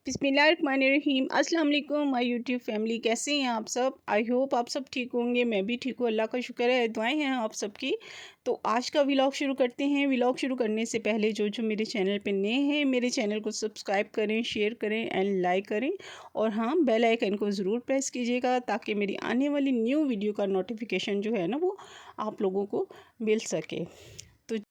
बिस्मिल्लाहिर्रहमानिर्रहीम। अस्सलाम वालेकुम माय यूट्यूब फैमिली, कैसे हैं आप सब। आई होप आप सब ठीक होंगे। मैं भी ठीक हूँ, अल्लाह का शुक्र है, दुआएं हैं आप सबकी। तो आज का व्लॉग शुरू करते हैं। व्लॉग शुरू करने से पहले जो मेरे चैनल पे नए हैं, मेरे चैनल को सब्सक्राइब करें, शेयर करें एंड लाइक करें। और हाँ, बेल आइकन को ज़रूर प्रेस कीजिएगा ताकि मेरी आने वाली न्यू वीडियो का नोटिफिकेशन जो है ना वो आप लोगों को मिल सके। तो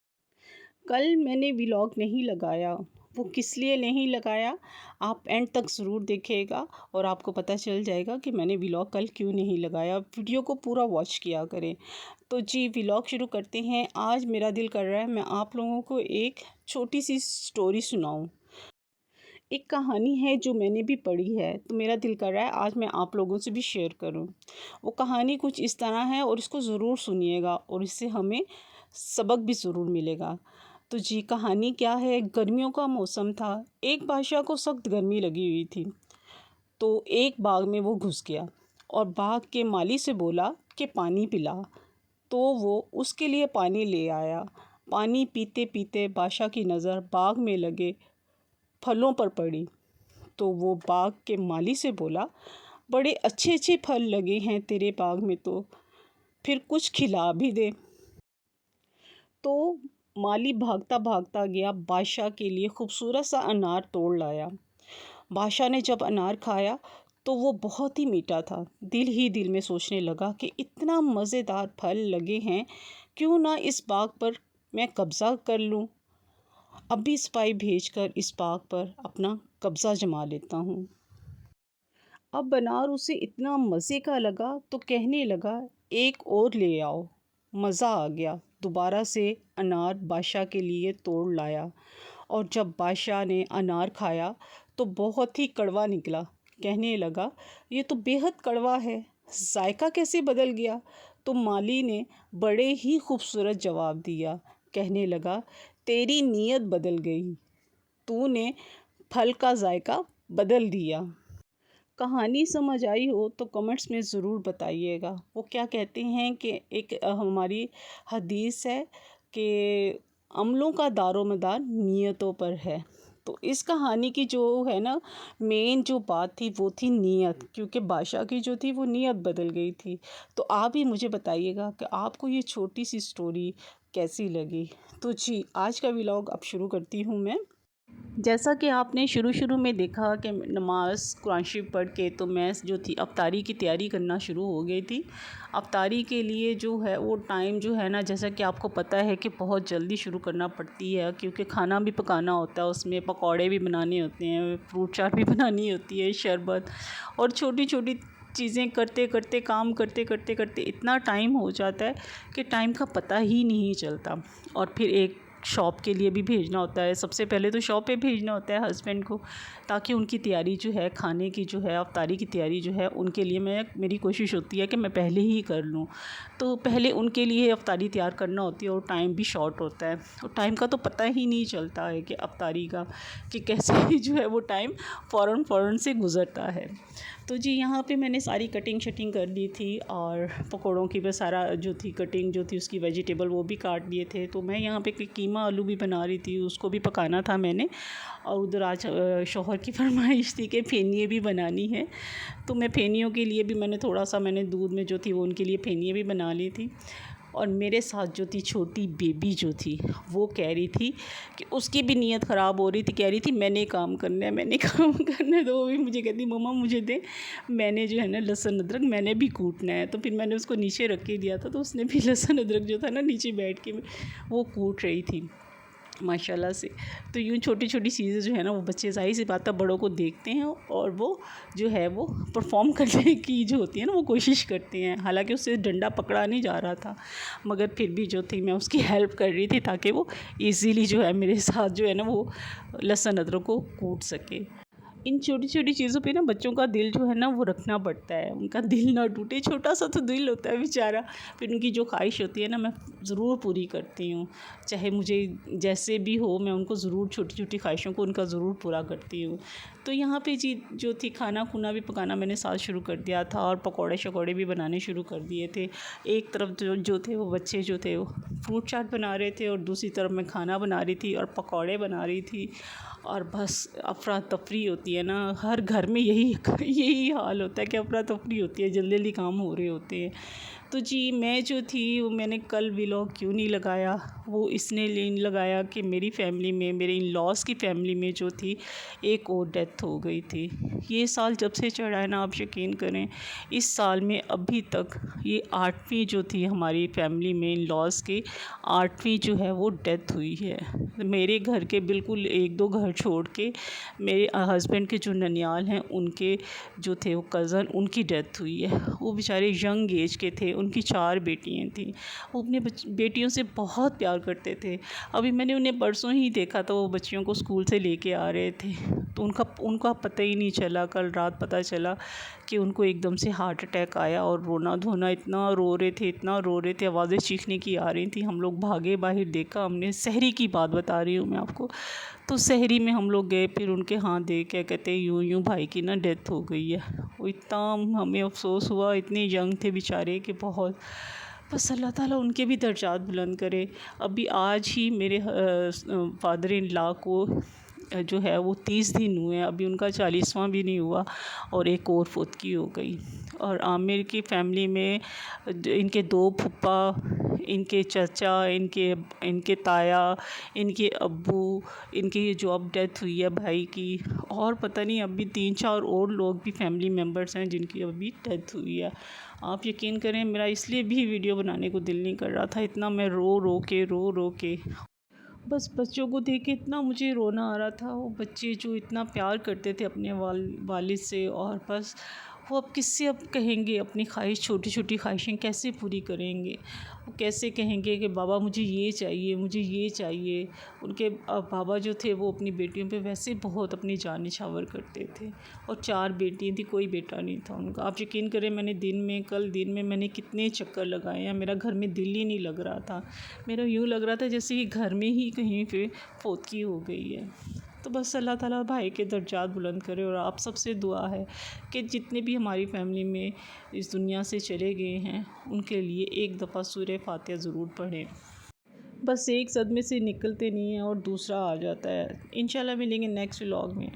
कल मैंने व्लॉग नहीं लगाया, वो किस लिए नहीं लगाया आप एंड तक ज़रूर देखिएगा और आपको पता चल जाएगा कि मैंने व्लॉग कल क्यों नहीं लगाया। वीडियो को पूरा वॉच किया करें। तो जी व्लॉग शुरू करते हैं। आज मेरा दिल कर रहा है मैं आप लोगों को एक छोटी सी स्टोरी सुनाऊं। एक कहानी है जो मैंने भी पढ़ी है, तो मेरा दिल कर रहा है आज मैं आप लोगों से भी शेयर करूं। वो कहानी कुछ इस तरह है और इसको ज़रूर सुनिएगा और इससे हमें सबक भी ज़रूर मिलेगा। तो जी कहानी क्या है। गर्मियों का मौसम था। एक बादशाह को सख्त गर्मी लगी हुई थी, तो एक बाग में वो घुस गया और बाग के माली से बोला कि पानी पिला। तो वो उसके लिए पानी ले आया। पानी पीते पीते बादशाह की नज़र बाग में लगे फलों पर पड़ी। तो वो बाग के माली से बोला, बड़े अच्छे अच्छे फल लगे हैं तेरे बाग में, तो फिर कुछ खिला भी दे। तो माली भागता भागता गया, बादशाह के लिए खूबसूरत सा अनार तोड़ लाया। बादशाह ने जब अनार खाया तो वो बहुत ही मीठा था। दिल ही दिल में सोचने लगा कि इतना मज़ेदार फल लगे हैं, क्यों ना इस बाग पर मैं कब्ज़ा कर लूँ। अभी सिपाही भेजकर इस बाग पर अपना कब्ज़ा जमा लेता हूँ। अब अनार उसे इतना मज़े का लगा तो कहने लगा, एक और ले आओ। मज़ा आ गया। दोबारा से अनार बादशाह के लिए तोड़ लाया और जब बादशाह ने अनार खाया तो बहुत ही कड़वा निकला। कहने लगा, ये तो बेहद कड़वा है, जायका कैसे बदल गया। तो माली ने बड़े ही खूबसूरत जवाब दिया। कहने लगा, तेरी नीयत बदल गई, तूने फल का जायका बदल दिया। कहानी समझ आई हो तो कमेंट्स में ज़रूर बताइएगा। वो क्या कहते हैं कि एक हमारी हदीस है कि अमलों का दारोमदार नीयतों पर है। तो इस कहानी की जो है ना मेन जो बात थी वो थी नीयत, क्योंकि बादशाह की जो थी वो नीयत बदल गई थी। तो आप भी मुझे बताइएगा कि आपको ये छोटी सी स्टोरी कैसी लगी। तो जी आज का व्लॉग अब शुरू करती हूँ मैं। जैसा कि आपने शुरू में देखा कि नमाज़ कुरान शरीफ पढ़ के तो मैं जो थी अफ्तारी की तैयारी करना शुरू हो गई थी। अफ्तारी के लिए जो है वो टाइम जो है ना, जैसा कि आपको पता है कि बहुत जल्दी शुरू करना पड़ती है, क्योंकि खाना भी पकाना होता है, उसमें पकौड़े भी बनाने होते हैं, फ्रूट चाट भी बनानी होती है, शरबत और छोटी छोटी चीज़ें करते करते काम करते करते करते इतना टाइम हो जाता है कि टाइम का पता ही नहीं चलता। और फिर एक शॉप के लिए भी भेजना होता है। सबसे पहले तो शॉप पे भेजना होता है हस्बैंड को, ताकि उनकी तैयारी जो है खाने की जो है अफ्तारी की तैयारी जो है उनके लिए मेरी कोशिश होती है कि मैं पहले ही कर लूँ। तो पहले उनके लिए अफ्तारी तैयार करना होती है और टाइम भी शॉर्ट होता है और टाइम का तो पता ही नहीं चलता है कि अफ्तारी का कि कैसे जो है वो टाइम फ़ौरन से गुज़रता है। तो जी यहाँ पे मैंने सारी कटिंग शटिंग कर ली थी और पकौड़ों की भी सारा जो थी कटिंग जो थी उसकी वेजिटेबल वो भी काट लिए थे। तो मैं यहाँ पे कीमा आलू भी बना रही थी, उसको भी पकाना था मैंने। और उधर आज शौहर की फरमाइश थी कि फेनिए भी बनानी है, तो मैं फेनियों के लिए भी मैंने दूध में जो थी वो उनके लिए फेनिए भी बना ली थी। और मेरे साथ जो थी छोटी बेबी जो थी वो कह रही थी कि उसकी भी नीयत ख़राब हो रही थी, कह रही थी मैंने काम करना है, मैंने काम करना है। तो वो भी मुझे कहती मम्मा मुझे दे, मैंने जो है ना लहसुन अदरक मैंने भी कूटना है। तो फिर मैंने उसको नीचे रख के दिया था, तो उसने भी लहसुन अदरक जो था ना नीचे बैठ के वो कूट रही थी माशाल्लाह से। तो यूँ छोटी छोटी चीज़ें जो है ना वो बच्चे ज़ाहिर सी बात है बड़ों को देखते हैं और वो जो है वो परफॉर्म करने की जो होती है ना वो कोशिश करते हैं। हालांकि उससे डंडा पकड़ा नहीं जा रहा था, मगर फिर भी जो थी मैं उसकी हेल्प कर रही थी ताकि वो इजीली जो है मेरे साथ जो है ना वो लहसुन अदरक को कूट सके। इन छोटी छोटी चीज़ों पे ना बच्चों का दिल जो है ना वो रखना पड़ता है, उनका दिल ना टूटे। छोटा सा तो दिल होता है बेचारा, फिर उनकी जो ख्वाहिश होती है ना मैं ज़रूर पूरी करती हूँ। चाहे मुझे जैसे भी हो मैं उनको ज़रूर छोटी छोटी ख्वाहिशों को उनका ज़रूर पूरा करती हूँ। तो यहाँ पे जी जो थी खाना खुना भी पकाना मैंने साथ शुरू कर दिया था और पकौड़े शकौड़े भी बनाने शुरू कर दिए थे। एक तरफ जो थे वो बच्चे जो थे वो फ्रूट चाट बना रहे थे और दूसरी तरफ मैं खाना बना रही थी और पकौड़े बना रही थी। और बस अफरा तफरी होती है ना, हर घर में यही यही हाल होता है कि अफरा तफरी होती है, जल्दी जल्दी काम हो रहे होते हैं। तो जी मैं जो थी वो मैंने कल व्लॉग क्यों नहीं लगाया, वो इसने नहीं लगाया कि मेरी फ़ैमिली में, मेरे इन लॉज की फ़ैमिली में जो थी एक और डेथ हो गई थी। ये साल जब से चढ़ा है ना, आप यकीन करें इस साल में अभी तक ये 8वीं जो थी हमारी फ़ैमिली में इन लॉज की 8वीं जो है वो डेथ हुई है। मेरे घर के बिल्कुल 1-2 घर छोड़ के मेरे हस्बैंड के जो ननियाल हैं उनके जो थे वो कज़न, उनकी डेथ हुई है। वो बेचारे यंग एज के थे, उनकी 4 बेटियाँ थीं। वो अपने बेटियों से बहुत प्यार करते थे। अभी मैंने उन्हें परसों ही देखा था, वो बच्चियों को स्कूल से लेके आ रहे थे, तो उनका पता ही नहीं चला। कल रात पता चला कि उनको एकदम से हार्ट अटैक आया और रोना धोना, इतना रो रहे थे, इतना रो रहे थे, आवाज़ें चीखने की आ रही थी। हम लोग भागे, बाहर देखा हमने, सहरी की बात बता रही हूँ मैं आपको। तो सहरी में हम लोग गए, फिर उनके हाथ देख क्या कहते हैं यूँ यूँ भाई की ना डेथ हो गई है। वो इतना हमें अफसोस हुआ, इतने यंग थे बेचारे कि बहुत। बस अल्लाह ताला उनके भी दर्जात बुलंद करे। अभी आज ही मेरे फादर इन लॉ को जो है वो 30 दिन हुए हैं, अभी उनका 40वां भी नहीं हुआ और एक और फौतगी हो गई। और आमिर की फ़ैमिली में इनके 2 फूफा, इनके चाचा, इनके ताया, इनके अब्बू, इनकी जो अब डेथ हुई है भाई की, और पता नहीं अभी 3-4 और लोग भी फैमिली मेम्बर्स हैं जिनकी अभी डेथ हुई है। आप यकीन करें मेरा इसलिए भी वीडियो बनाने को दिल नहीं कर रहा था, इतना मैं रो रो के बस बच्चों को देख के इतना मुझे रोना आ रहा था। वो बच्चे जो इतना प्यार करते थे अपने वालिद से, और बस वो अब किससे अब कहेंगे अपनी ख्वाहिश, छोटी छोटी ख्वाहिशें कैसे पूरी करेंगे। वो कैसे कहेंगे कि बाबा मुझे ये चाहिए, मुझे ये चाहिए। उनके बाबा जो थे वो अपनी बेटियों पे वैसे बहुत अपनी जान निछावर करते थे, और 4 बेटियाँ थी, कोई बेटा नहीं था उनका। आप यकीन करें मैंने कल दिन में मैंने कितने चक्कर लगाए हैं, मेरा घर में दिल ही नहीं लग रहा था। मेरा यूँ लग रहा था जैसे कि घर में ही कहीं पे फौतगी हो गई है। तो बस अल्लाह ताला भाई के दर्जात बुलंद करे, और आप सबसे दुआ है कि जितने भी हमारी फ़ैमिली में इस दुनिया से चले गए हैं उनके लिए एक दफ़ा सूरह फातिहा ज़रूर पढ़ें। बस एक सदमे से निकलते नहीं हैं और दूसरा आ जाता है। इंशाल्लाह मिलेंगे नेक्स्ट व्लॉग में।